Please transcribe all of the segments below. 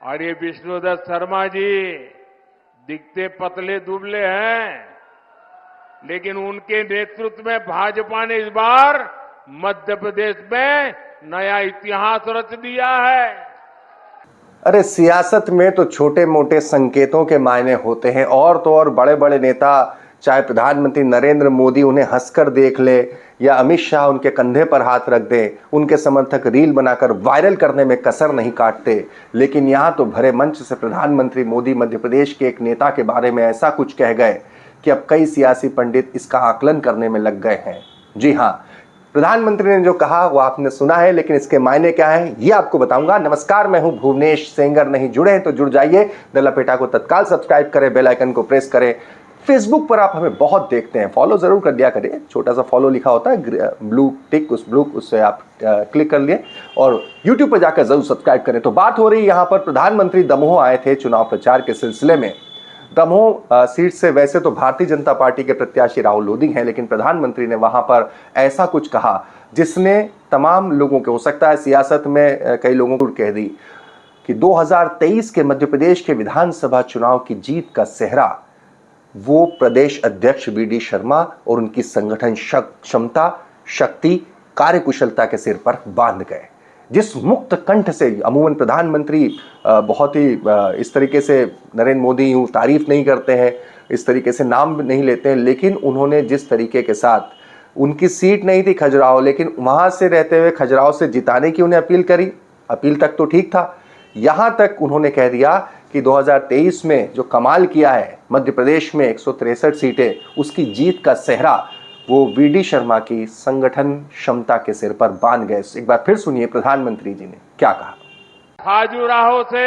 और ये विष्णुदत्त शर्मा जी दिखते पतले दुबले हैं, लेकिन उनके नेतृत्व में भाजपा ने इस बार मध्य प्रदेश में नया इतिहास रच दिया है। अरे सियासत में तो छोटे मोटे संकेतों के मायने होते हैं, और तो और बड़े बड़े नेता, चाहे प्रधानमंत्री नरेंद्र मोदी उन्हें हंसकर देख ले या अमित शाह उनके कंधे पर हाथ रख दे, उनके समर्थक रील बनाकर वायरल करने में कसर नहीं काटते। लेकिन यहां तो भरे मंच से प्रधानमंत्री मोदी मध्य प्रदेश के एक नेता के बारे में ऐसा कुछ कह गए कि अब कई सियासी पंडित इसका आकलन करने में लग गए हैं। जी हां, प्रधानमंत्री ने जो कहा वो आपने सुना है, लेकिन इसके मायने क्या है ये आपको बताऊंगा। नमस्कार, मैं हूं भुवनेश सेंगर। नहीं जुड़े हैं तो जुड़ जाइए, द लपेटा को तत्काल सब्सक्राइब करें, बेल आइकन को प्रेस करें। फेसबुक पर आप हमें बहुत देखते हैं, फॉलो जरूर कर दिया करें, छोटा सा फॉलो लिखा होता है ब्लू टिक, उससे आप क्लिक कर लिए, और यूट्यूब पर जाकर जरूर सब्सक्राइब करें। तो बात हो रही है यहाँ पर, प्रधानमंत्री दमोह आए थे चुनाव प्रचार के सिलसिले में। दमोह सीट से वैसे तो भारतीय जनता पार्टी के प्रत्याशी राहुल लोधी हैं, लेकिन प्रधानमंत्री ने वहां पर ऐसा कुछ कहा जिसने तमाम लोगों के, हो सकता है सियासत में कई लोगों को कह दी कि 2023 के मध्य प्रदेश के विधानसभा चुनाव की जीत का सेहरा वो प्रदेश अध्यक्ष वीडी शर्मा और उनकी संगठन क्षमता, शक्ति, कार्यकुशलता के सिर पर बांध गए। जिस मुक्त कंठ से अमूमन प्रधानमंत्री बहुत ही इस तरीके से नरेंद्र मोदी यूं तारीफ नहीं करते हैं, इस तरीके से नाम नहीं लेते हैं, लेकिन उन्होंने जिस तरीके के साथ, उनकी सीट नहीं थी खजुराहो, लेकिन वहां से रहते हुए खजुराहो से जिताने की उन्हें अपील करी। अपील तक तो ठीक था, यहां तक उन्होंने कह दिया कि 2023 में जो कमाल किया है मध्य प्रदेश में 163 सीटें, उसकी जीत का सेहरा वो वीडी शर्मा की संगठन क्षमता के सिर पर बांध गए। एक बार फिर सुनिए प्रधानमंत्री जी ने क्या कहा। खजुराहो से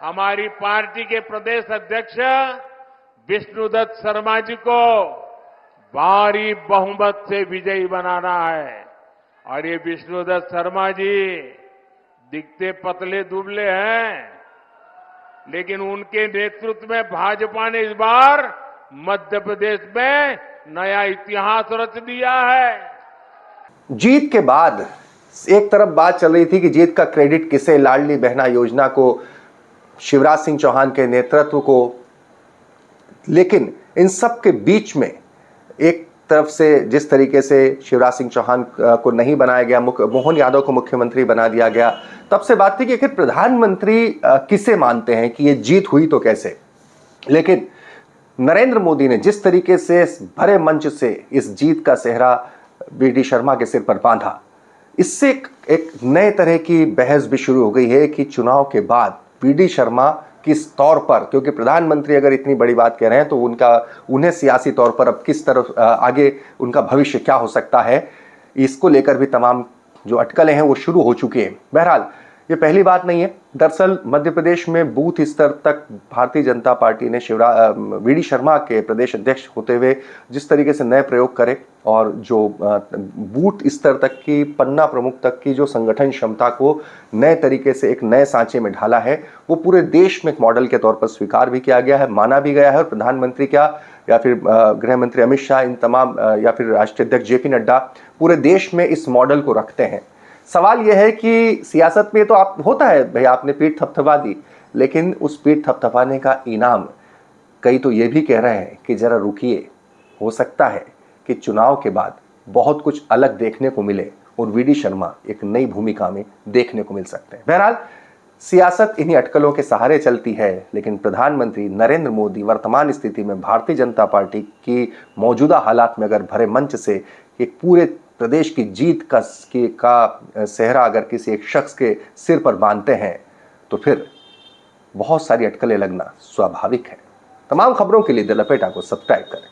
हमारी पार्टी के प्रदेश अध्यक्ष विष्णुदत्त शर्मा जी को भारी बहुमत से विजयी बनाना है। और ये विष्णुदत्त शर्मा जी दिखते पतले दुबले हैं, लेकिन उनके नेतृत्व में भाजपा ने इस बार मध्य प्रदेश में नया इतिहास रच दिया है। जीत के बाद एक तरफ बात चल रही थी कि जीत का क्रेडिट किसे, लाडली बहना योजना को, शिवराज सिंह चौहान के नेतृत्व को, लेकिन इन सब के बीच में एक तरफ से जिस तरीके से शिवराज सिंह चौहान को नहीं बनाया गया, मोहन यादव को मुख्यमंत्री बना दिया गया, तब से बात थी कि आखिर प्रधानमंत्री किसे मानते हैं कि ये जीत हुई तो कैसे। लेकिन नरेंद्र मोदी ने जिस तरीके से भरे मंच से इस जीत का सेहरा वीडी शर्मा के सिर पर बांधा, इससे एक नए तरह की बहस भी शुरू हो गई है कि चुनाव के बाद वीडी शर्मा किस तौर पर, क्योंकि प्रधानमंत्री अगर इतनी बड़ी बात कह रहे हैं तो उन्हें सियासी तौर पर अब किस तरफ आगे उनका भविष्य क्या हो सकता है, इसको लेकर भी तमाम जो अटकलें हैं वो शुरू हो चुकी हैं। बहरहाल ये पहली बात नहीं है। दरअसल मध्य प्रदेश में बूथ स्तर तक भारतीय जनता पार्टी ने वीडी शर्मा के प्रदेश अध्यक्ष होते हुए जिस तरीके से नए प्रयोग करे, और जो बूथ स्तर तक की, पन्ना प्रमुख तक की जो संगठन क्षमता को नए तरीके से एक नए सांचे में ढाला है, वो पूरे देश में एक मॉडल के तौर पर स्वीकार भी किया गया है, माना भी गया है। और प्रधानमंत्री क्या, या फिर गृह मंत्री अमित शाह, इन तमाम, या फिर राष्ट्रीय अध्यक्ष जेपी नड्डा पूरे देश में इस मॉडल को रखते हैं। सवाल यह है कि सियासत में तो आप होता है भाई, आपने पीठ थपथपा दी, लेकिन उस पीठ थपथपाने का इनाम कई तो ये भी कह रहे हैं कि जरा रुकिए, हो सकता है कि चुनाव के बाद बहुत कुछ अलग देखने को मिले और वीडी शर्मा एक नई भूमिका में देखने को मिल सकते हैं। बहरहाल सियासत इन्हीं अटकलों के सहारे चलती है, लेकिन प्रधानमंत्री नरेंद्र मोदी वर्तमान स्थिति में भारतीय जनता पार्टी की मौजूदा हालात में अगर भरे मंच से एक पूरे प्रदेश की जीत का सेहरा अगर किसी एक शख्स के सिर पर बांधते हैं तो फिर बहुत सारी अटकलें लगना स्वाभाविक है। तमाम खबरों के लिए द लपेटा को सब्सक्राइब करें।